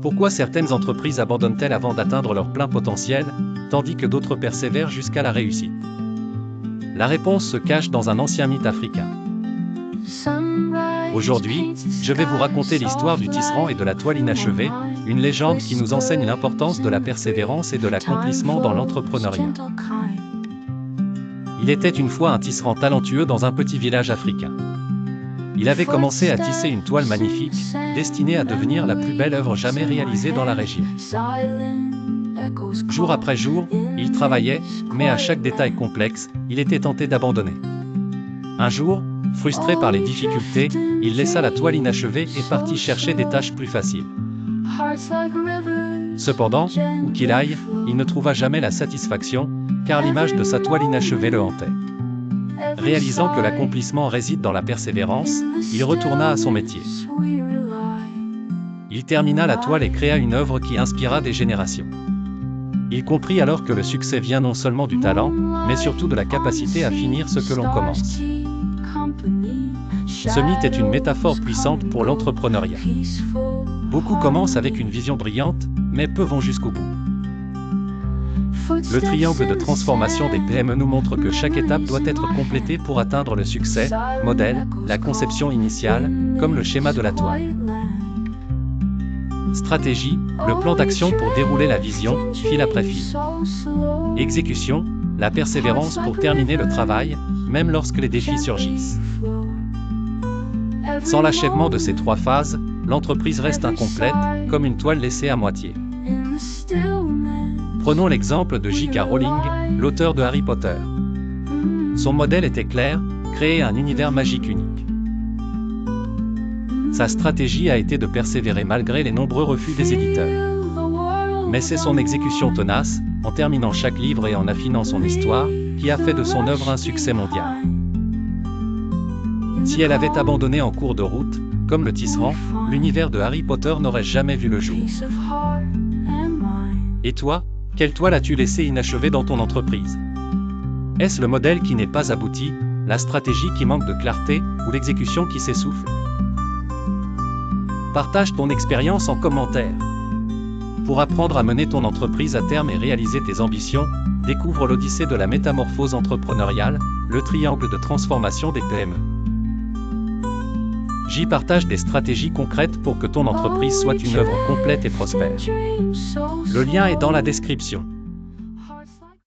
Pourquoi certaines entreprises abandonnent-elles avant d'atteindre leur plein potentiel, tandis que d'autres persévèrent jusqu'à la réussite? La réponse se cache dans un ancien mythe africain. Aujourd'hui, je vais vous raconter l'histoire du tisserand et de la toile inachevée, une légende qui nous enseigne l'importance de la persévérance et de l'accomplissement dans l'entrepreneuriat. Il était une fois un tisserand talentueux dans un petit village africain. Il avait commencé à tisser une toile magnifique, destinée à devenir la plus belle œuvre jamais réalisée dans la région. Jour après jour, il travaillait, mais à chaque détail complexe, il était tenté d'abandonner. Un jour, frustré par les difficultés, il laissa la toile inachevée et partit chercher des tâches plus faciles. Cependant, où qu'il aille, il ne trouva jamais la satisfaction, car l'image de sa toile inachevée le hantait. Réalisant que l'accomplissement réside dans la persévérance, il retourna à son métier. Il termina la toile et créa une œuvre qui inspira des générations. Il comprit alors que le succès vient non seulement du talent, mais surtout de la capacité à finir ce que l'on commence. Ce mythe est une métaphore puissante pour l'entrepreneuriat. Beaucoup commencent avec une vision brillante, mais peu vont jusqu'au bout. Le triangle de transformation des PME nous montre que chaque étape doit être complétée pour atteindre le succès, modèle, la conception initiale, comme le schéma de la toile. Stratégie, le plan d'action pour dérouler la vision, fil après fil. Exécution, la persévérance pour terminer le travail, même lorsque les défis surgissent. Sans l'achèvement de ces trois phases, l'entreprise reste incomplète, comme une toile laissée à moitié. Prenons l'exemple de J.K. Rowling, l'auteur de Harry Potter. Son modèle était clair, créer un univers magique unique. Sa stratégie a été de persévérer malgré les nombreux refus des éditeurs. Mais c'est son exécution tenace, en terminant chaque livre et en affinant son histoire, qui a fait de son œuvre un succès mondial. Si elle avait abandonné en cours de route, comme le tisserand, l'univers de Harry Potter n'aurait jamais vu le jour. Et toi, quelle toile as-tu laissé inachevée dans ton entreprise? Est-ce le modèle qui n'est pas abouti, la stratégie qui manque de clarté, ou l'exécution qui s'essouffle? Partage ton expérience en commentaire. Pour apprendre à mener ton entreprise à terme et réaliser tes ambitions, découvre l'Odyssée de la métamorphose entrepreneuriale, le triangle de transformation des PME. J'y partage des stratégies concrètes pour que ton entreprise soit une œuvre complète et prospère. Le lien est dans la description.